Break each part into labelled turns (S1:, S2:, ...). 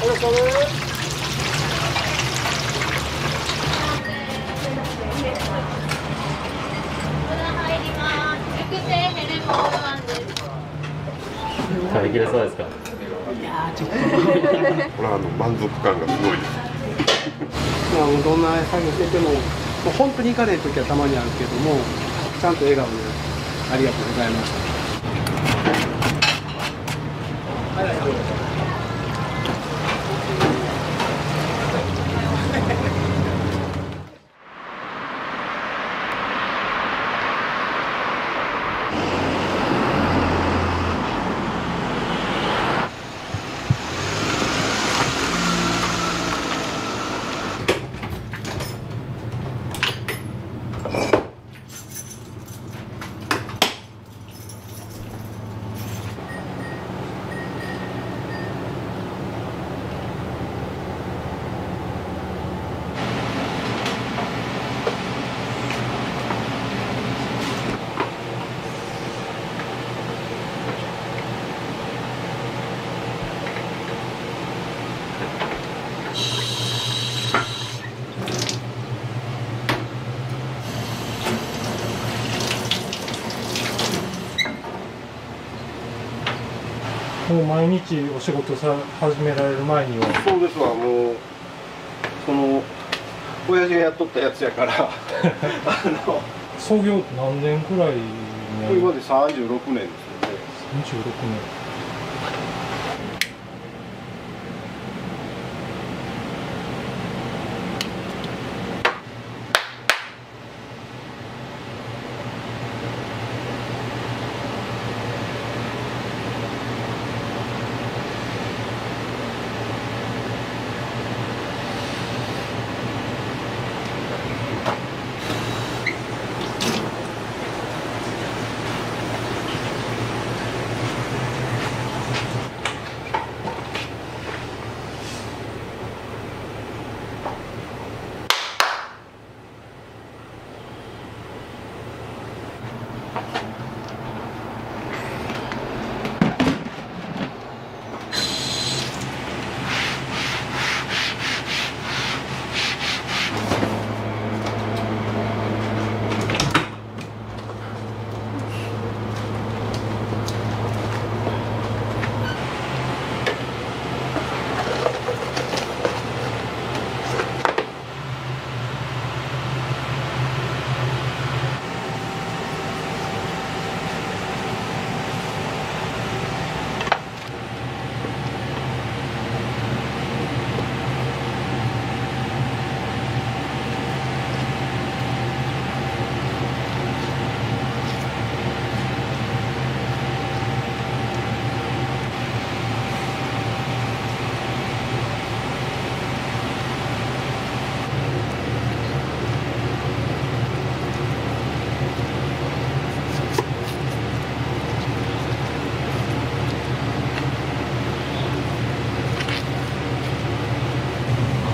S1: 食べきれそうですか？
S2: いやーちょっとこれは満足感がすごいです。まあどんな作業してても本当に行かない時はたまにあるけども、ちゃんと笑顔でありがとうございました。
S3: もう毎日お仕事始められる前には。
S2: そうですわ、もうその親父がやっとったやつやから
S3: 創業何年くらいに？
S2: 今で36年ですよね。
S3: 36年。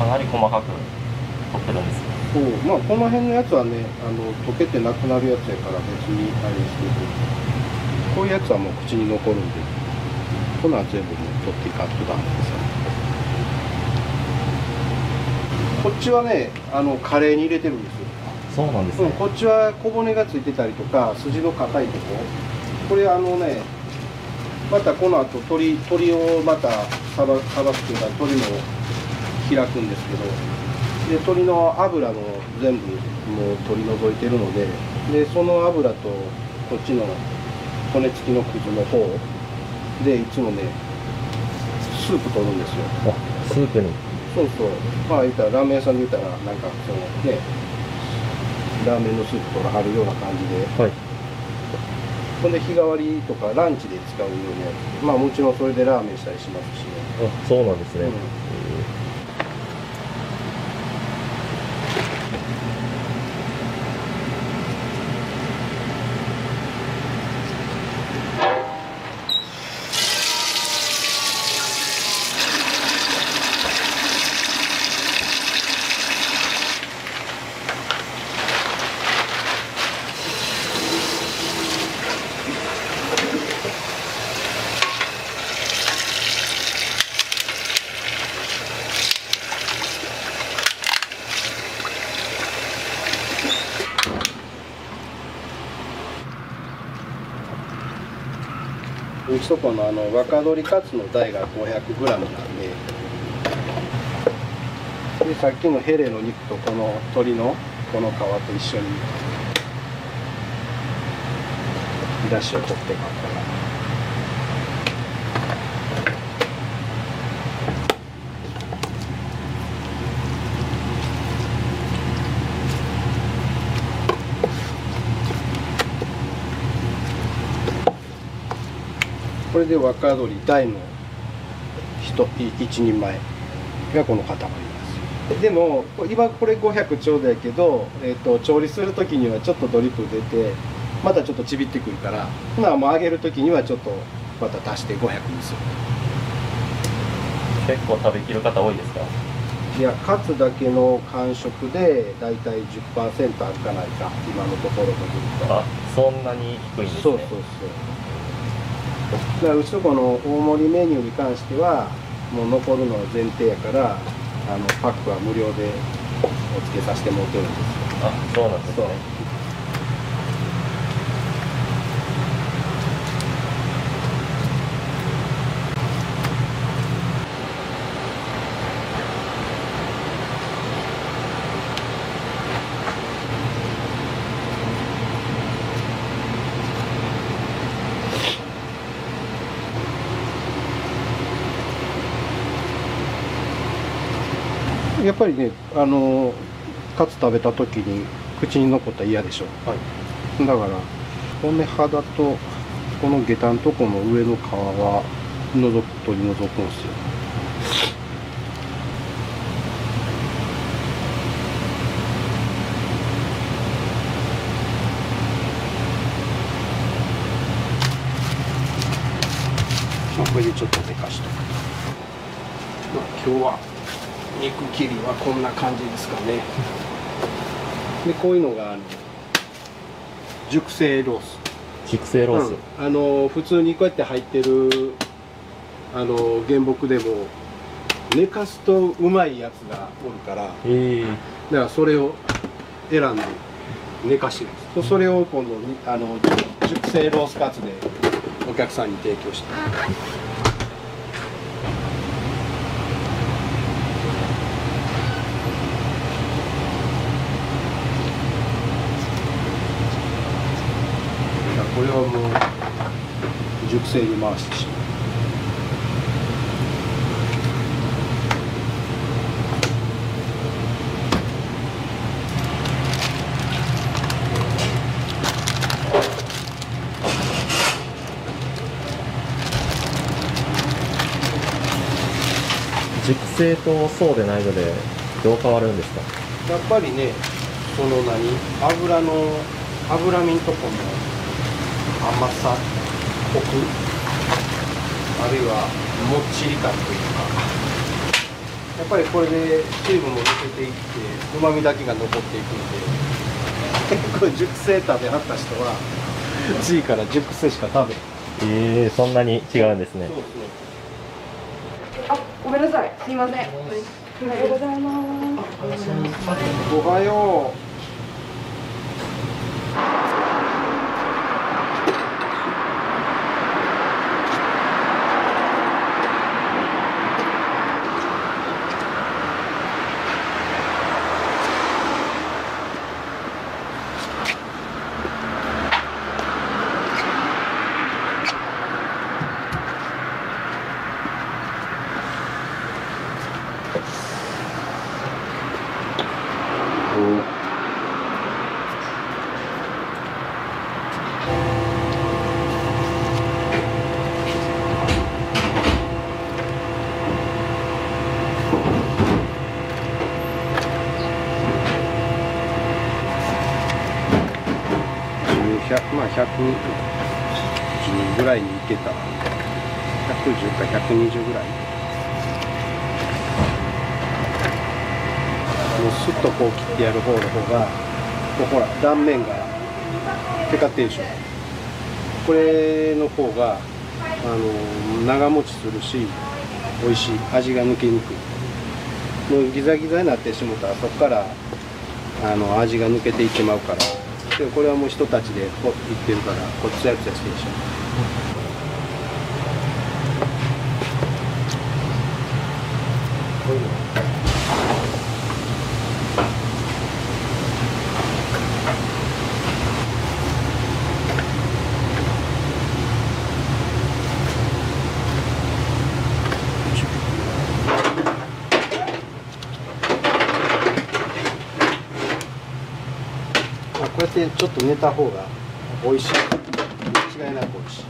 S1: かなり細かく取ってるんですよ。
S2: そう、まあこの辺のやつはね、溶けてなくなるやつやから別にあれしてる。こういうやつはもう口に残るんで、このは全部もう取っていかんとダメですよ。こっちはね、カレーに入れてるんですよ。
S1: そうなんですね。
S2: こっちは小骨がついてたりとか、筋の硬いとこ。これね、またこの後鶏をまたさばくというか、鶏も開くんですけど、で鶏の脂の全部もう取り除いてるので、その油とこっちの骨付きのくずの方でいつもねスープ取るんですよ。
S1: あ、スープに。
S2: そうそう、まあ言ったらラーメン屋さんで言ったらなんかそのねラーメンのスープとかあるような感じで、
S1: はい。
S2: ほんで日替わりとかランチで使うようなやつ、まあもちろんそれでラーメンしたりしますしね。
S1: あ、そうなんですね。
S2: ちとこの若鶏カツの台が 500g なんで、でさっきのヘレの肉とこの鶏のこの皮と一緒にだしを取ってますから。これで若鶏大の一人前がこの塊です。でも今これ500ちょうどやけど、調理する時にはちょっとドリップ出てまたちょっとちびってくるから、ほなもう揚げる時にはちょっとまた足して500にする。
S1: 結構食べきる方多いですか？
S2: いや、カツだけの完食でだいたい 10% あるかないか、今のところというか。
S1: あ、そんなに低いんですね。
S2: そうそうそう。だからうちとこの大盛りメニューに関してはもう残るのは前提やから、パックは無料でお付けさせてもらってるんですよ。
S1: あ、そうなんですね。
S2: やっぱりね、カツ食べた時に口に残ったら嫌でしょ。
S1: はい。
S2: だから骨肌とこの下駄のとこの上の皮は取り除くんですよ。まあこれでちょっと寝かしとく。まあ今日は肉切りはこんな感じですかね。でこういうのが熟成ロース。
S1: 熟成ロース。
S2: 普通にこうやって入ってる原木でも寝かすとうまいやつがおるから、だからそれを選んで寝かしてるんです。それを今度熟成ロースカツでお客さんに提供して。これはもう熟成に回してしまう。
S1: 熟成とそうでないのでどう変わるんですか？
S2: やっぱりね、その脂身んとこの甘さ、コク、あるいはもっちり感というか、やっぱりこれで水分も抜けていって旨味だけが残っていくので、結構熟成食べはった人は次から熟成しか食べ
S1: そんなに違うんですね。
S2: そうそう。
S4: あ、ごめんなさい。すいません。おはようございます。
S2: おはよう。まあ110ぐらいにいけたら110か120ぐらいもうスッとこう切ってやる方の方がもうほら断面がテカってるでしょ。これの方が長持ちするし美味しい、味が抜けにくい。もうギザギザになってしもたらそこから味が抜けていってまうから。でこれはもう人たちでこう言ってるからこうツヤツヤしてるでしょ。
S3: ごいよ。
S2: こうやってちょっと寝た方が美味しい。間違いなく美味しい。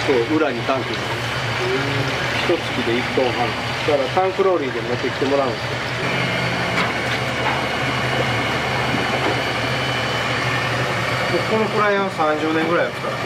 S2: そう裏にタンクが一月で1トン半だからタンクローリーで持ってきてもらうんですよ。このくらいは30年ぐらいですから。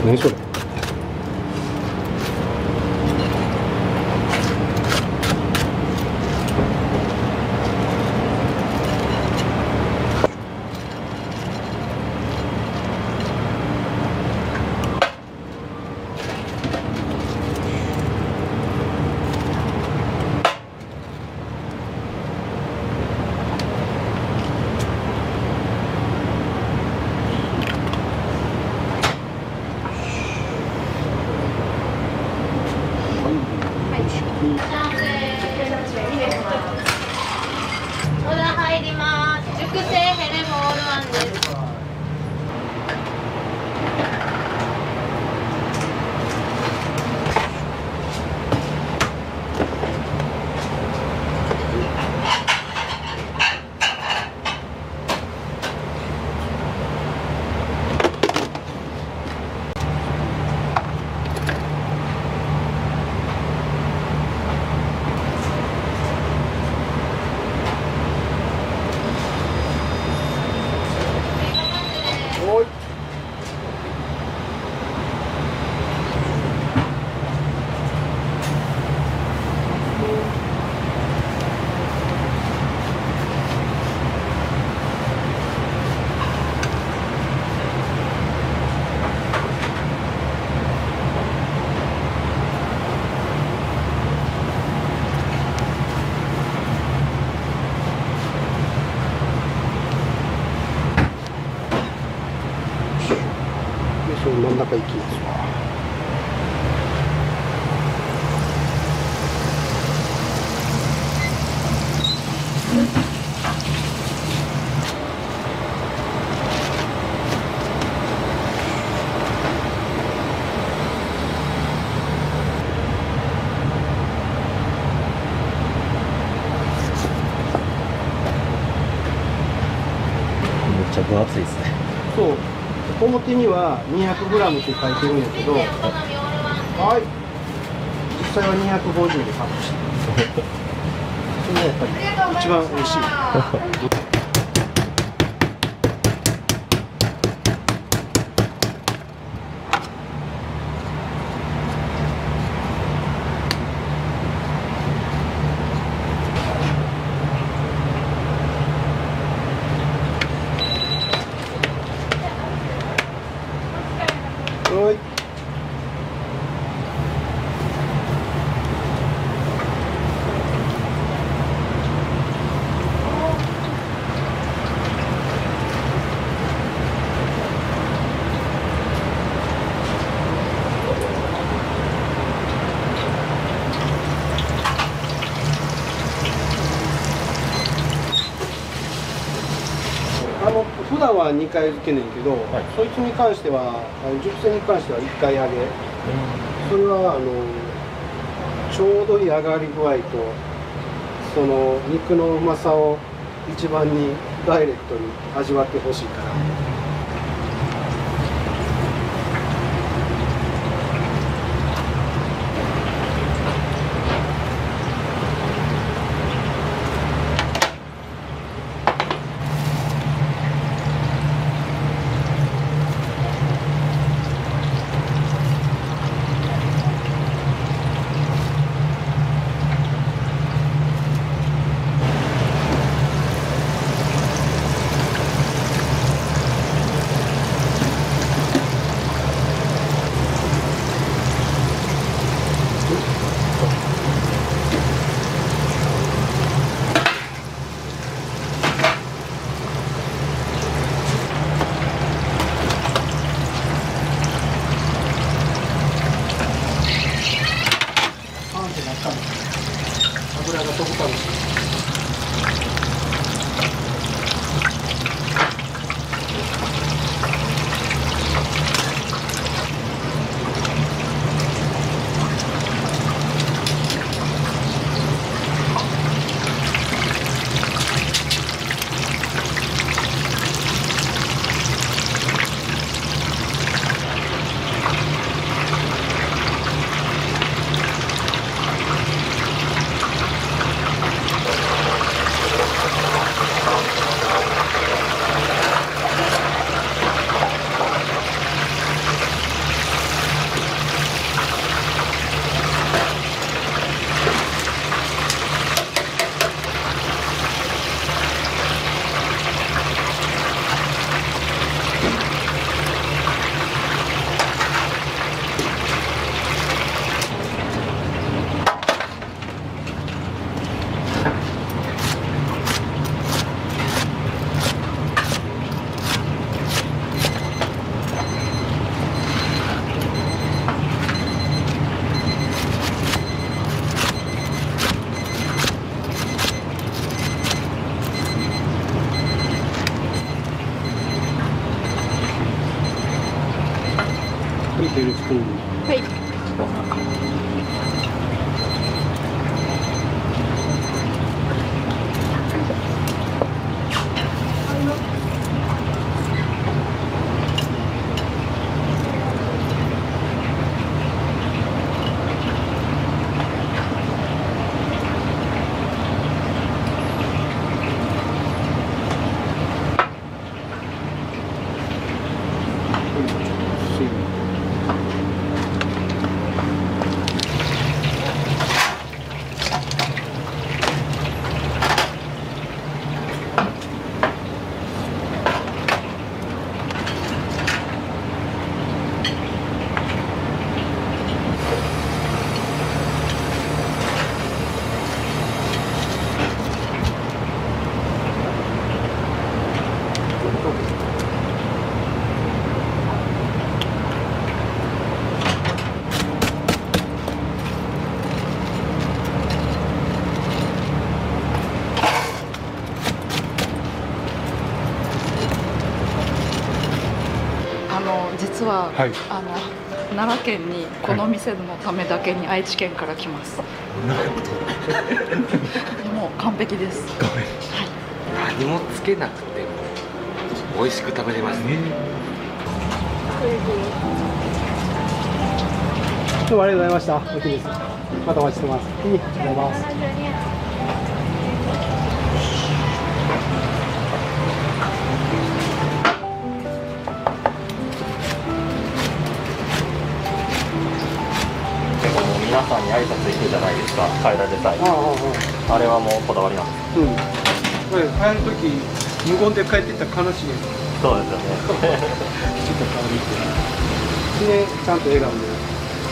S2: 何それ。
S5: オーダー入ります。熟成ヘレモオールワンです。その真ん中行きますわ。
S1: めっちゃ分厚いですね。
S2: そう。表には 200g って書いてるんやけど、はい。実際は250でカットしてる。それがやっぱり一番美味しい。はい。普段は2回漬けねんけど、そいつに関しては熟成に関しては1回揚げ、それはちょうどいい揚がり具合とその肉のうまさを一番にダイレクトに味わってほしいから。けるスプーン。
S5: はい。
S6: 実は、
S3: はい、
S6: 奈良県にこの店のためだけに愛知県から来ます。
S3: なるほど。
S6: もう完璧です。
S3: ごめん。
S6: はい。
S7: 何もつけなくても美味しく食べれますね。
S2: どうもありがとうございました。おきです。またお待ちしてます。ありがとうございます。
S1: 皆さんに挨拶行くじゃないですか、帰られたい。あれはもうこだわりなんです。
S2: うん。これ帰る時無言で帰っていったら悲しいです。
S1: そうですよね。
S2: ちょっと変わりって。で、ちゃんと笑顔で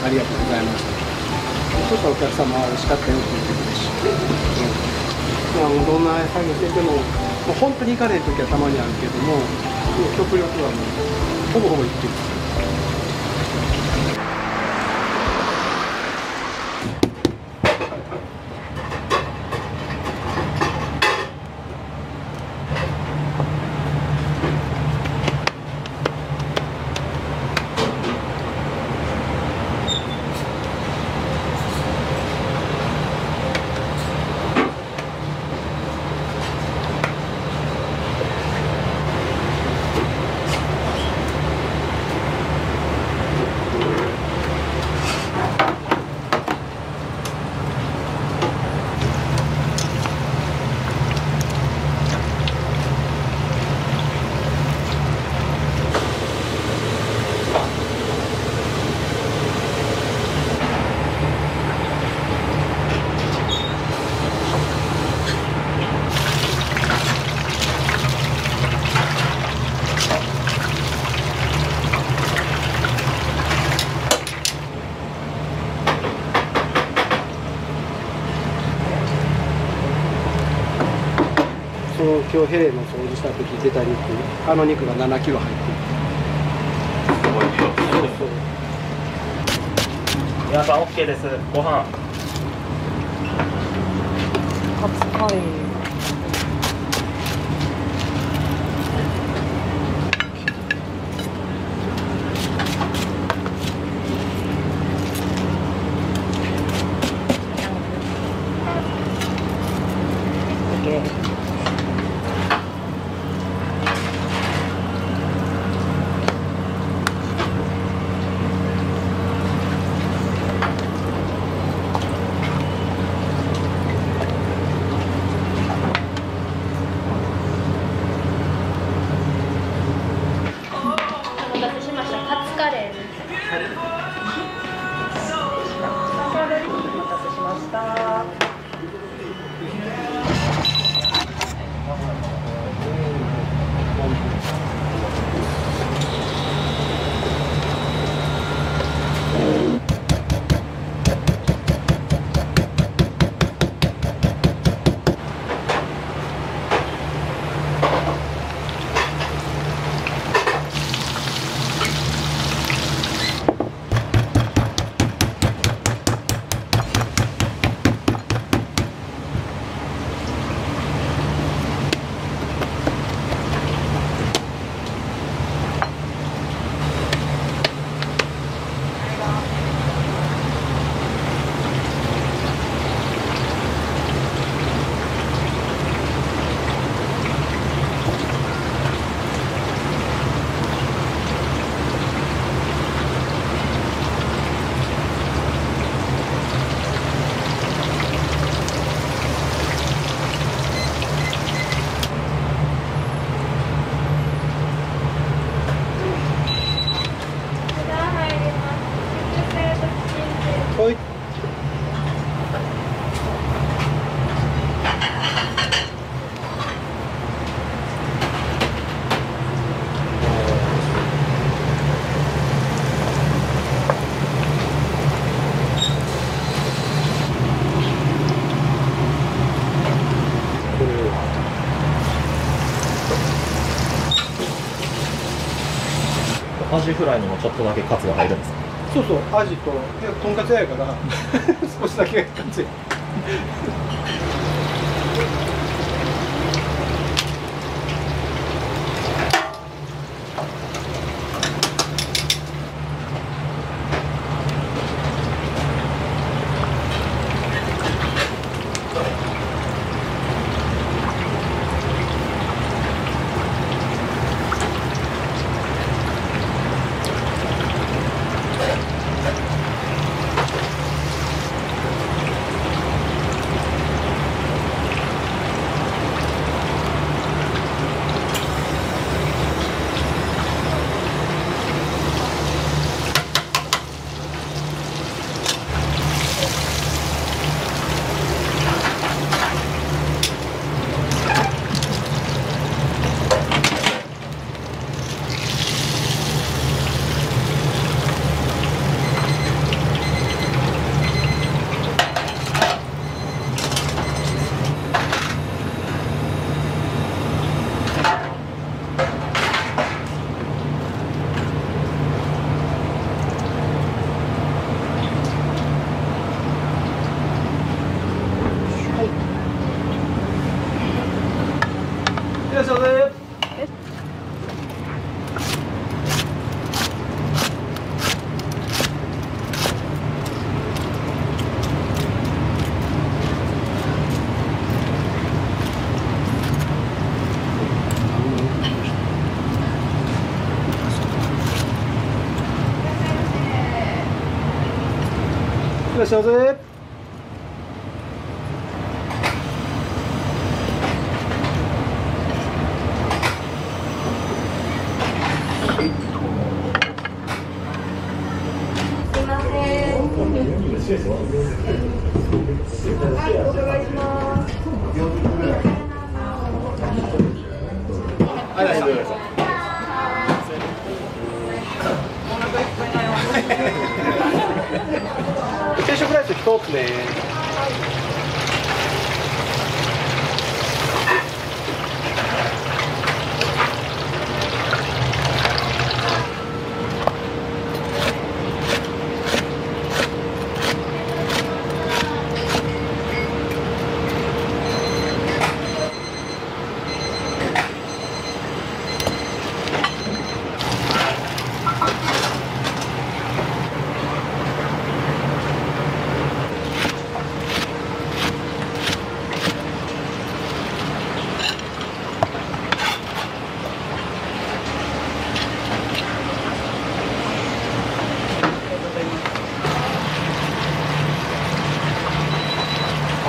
S2: ありがとうございました。そしたらお客様は美味しかったよって言ってくるし。まあもうどんな作業してても、もう本当に行かない時はたまにあるけども、極力はもうほぼほぼ行ってる。今日ヘレの掃除した時出た肉、あの肉が7キロ入ってる。
S1: すごい量。
S2: そうそう。
S1: 皆さん OK です。ご飯。
S6: カツカレー。
S1: アジフライにもちょっとだけカツが入るんですか？
S2: そうそう、アジと、いや、とんかつ屋やから少しだけカツ。いらっしゃいませ。いらっしゃいませ。定食ライス1つね。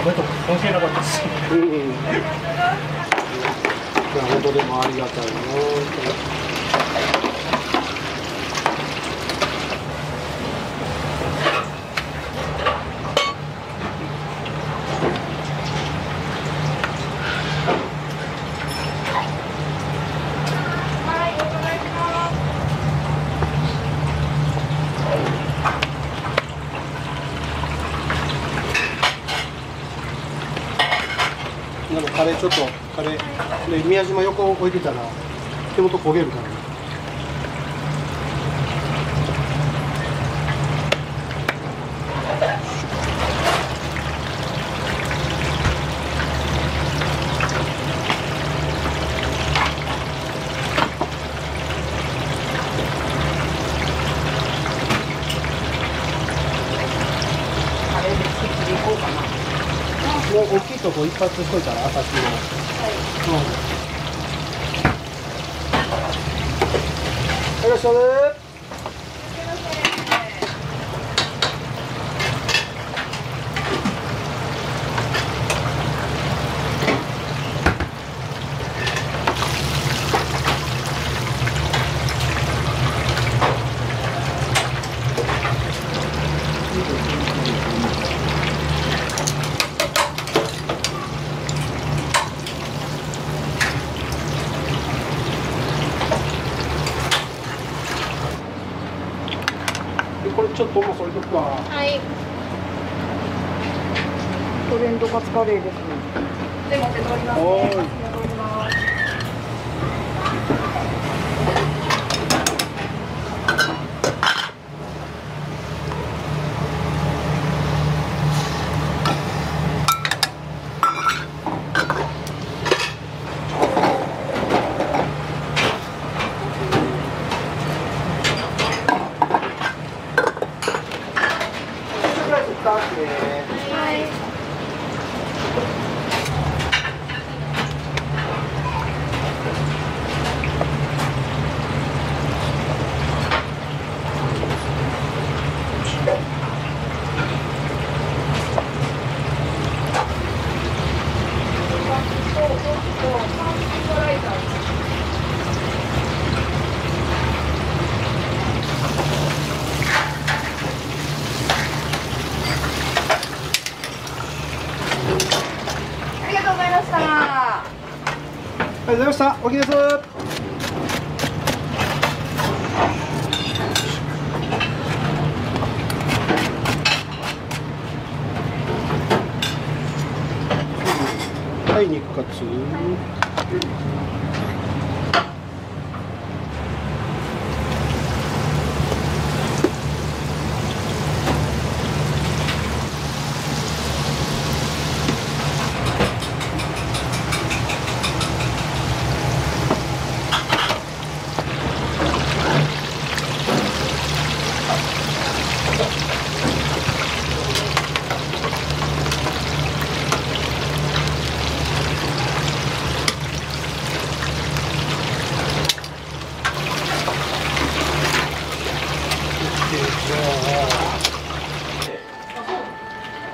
S3: 雨とか関係なかったです。
S2: うん。いや本当でもありがたいな。なんかカレーちょっとカレーで宮島横置いてたら手元焦げるからね。
S4: カレーで作っていこうかな。
S2: もう大きいとこ一発しといたら朝日の。いらっしゃいませ。これちょっともうそれとくわ。
S5: はい。
S4: トレンドカツカレーですね。でも手取りますね。
S2: おーい。
S4: 手取ります。
S2: ございました。おきです。はい、肉カツ。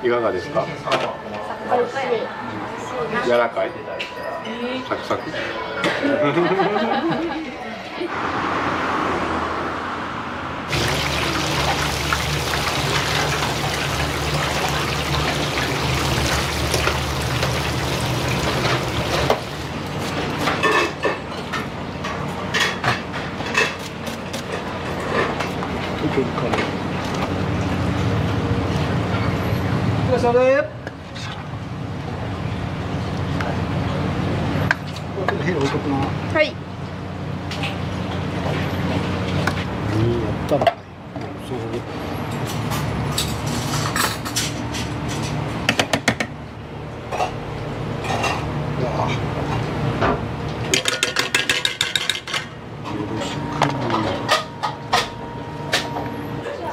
S2: いかがですか？柔らかい？サクサク。お疲れ様です。
S4: はい。
S2: やったら。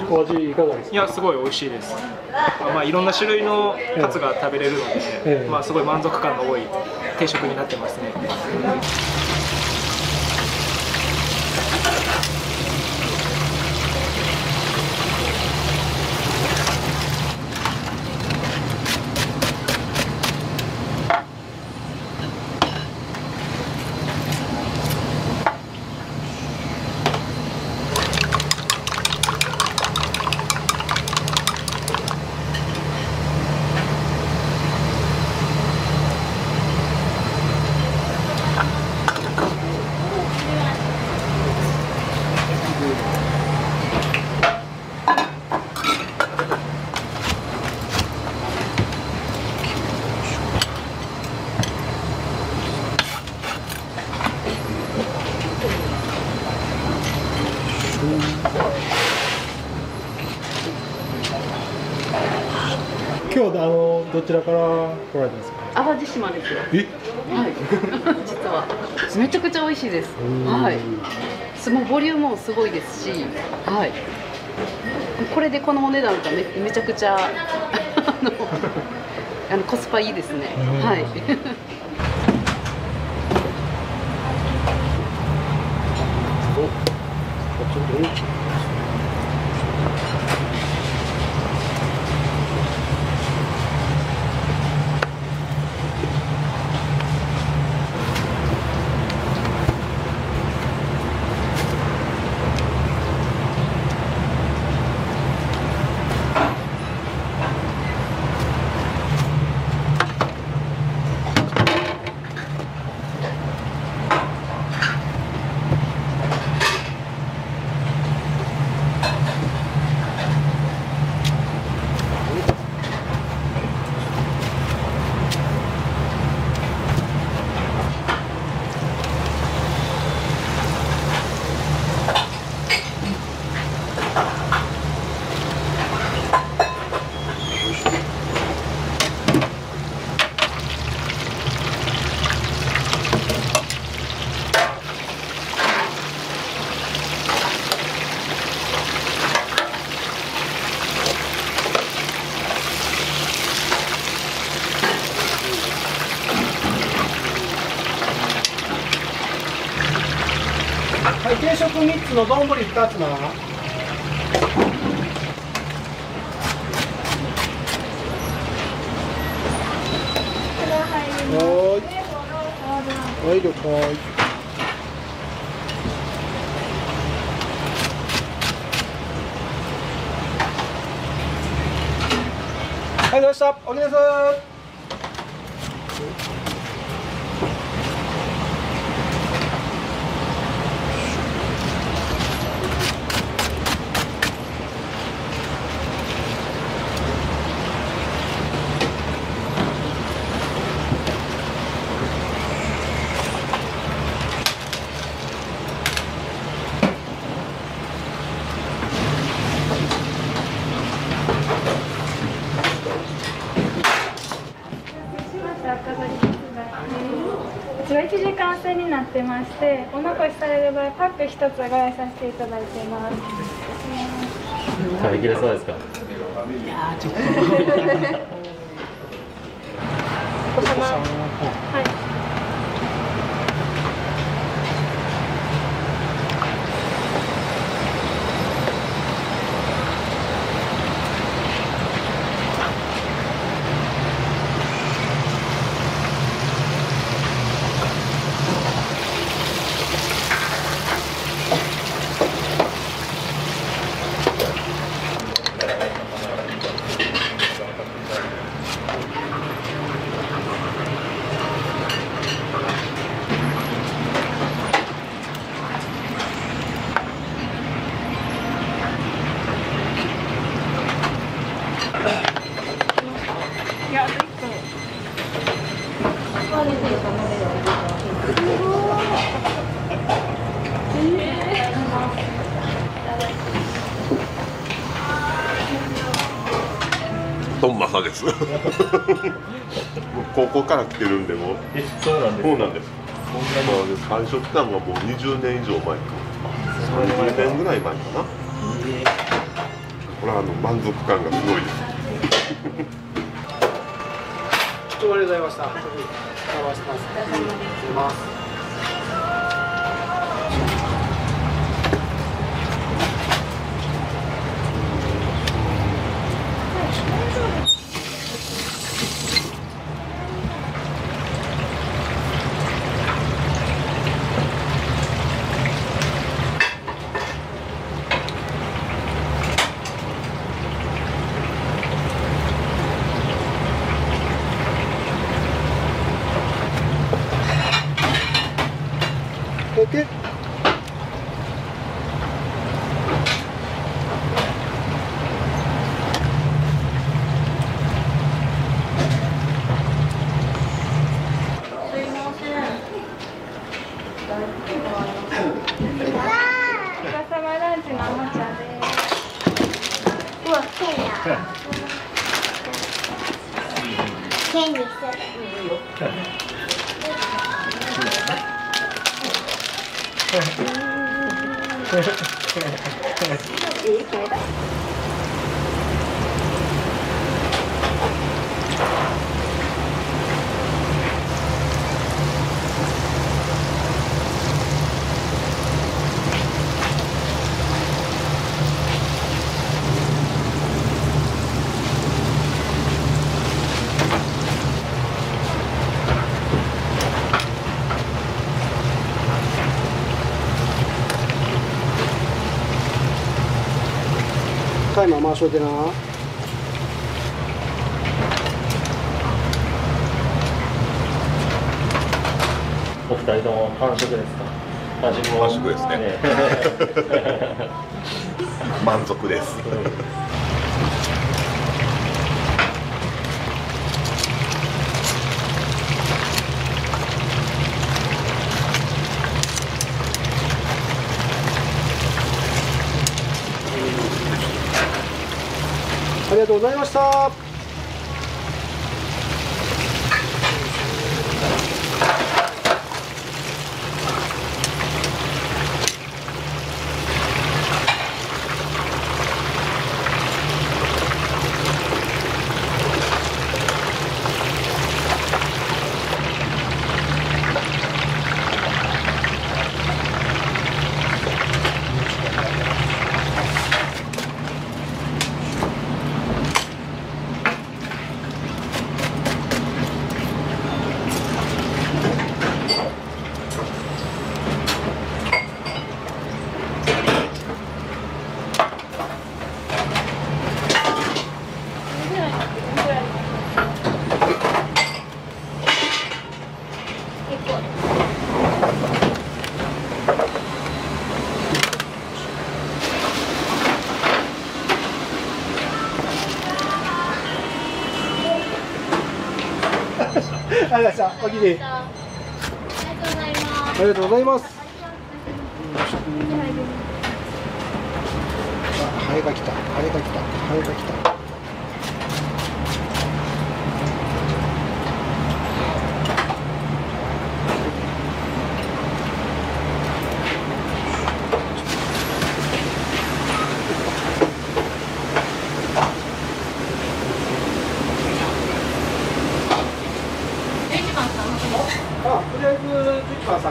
S3: お味いかがですか？
S8: いや、すごい美味しいです。まあ、いろんな種類のカツが食べれるので、まあ、すごい満足感の多い定食になってますね。
S3: 今日どちらから来られたんですか？
S9: 淡路島ですよ。はい。実はめちゃくちゃ美味しいです。はい。もうボリュームもすごいですし、はい。これでこのお値段がめちゃくちゃコスパいいですね。はい。
S2: はい、定食3つの丼2つな。はい、了解。はい、どうした。おきです。
S10: ってまして、お残しされる場合パック1つご用意させていただいています。
S1: 食べきれそうですか？
S9: いやーちょっと
S10: お子様、はい。
S11: トンマサです。高校から来てるんでも。
S1: そうなんです。
S11: そうなんです。最初来たのはもう20年以上前か。30年ぐらい前かな。これは満足感がすごいです。
S2: ありがとうございました。使わせてます。OK。
S10: ランチのおもちゃです。うわ、剣や。剣にする。決めた。
S2: タイマー回しといてな。
S1: お二人とも完食ですか？
S11: 完食ですね。満足です。
S2: ありがとうございました。ありがとうございました。おきに。ありがとうございます。ハエが来た。ハエが来た。ハエが来た。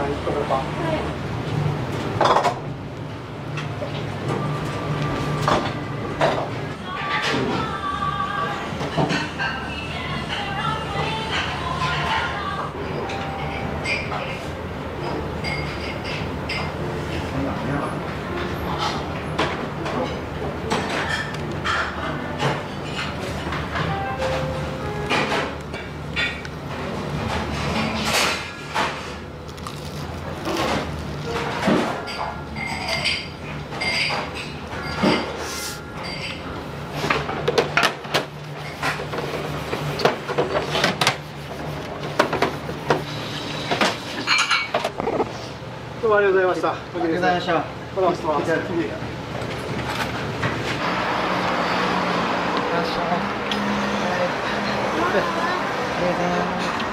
S3: 1個でパン。
S2: どうもありがとうございました。
S12: ありがとうございました。
S2: フォローしてます。
S12: はい。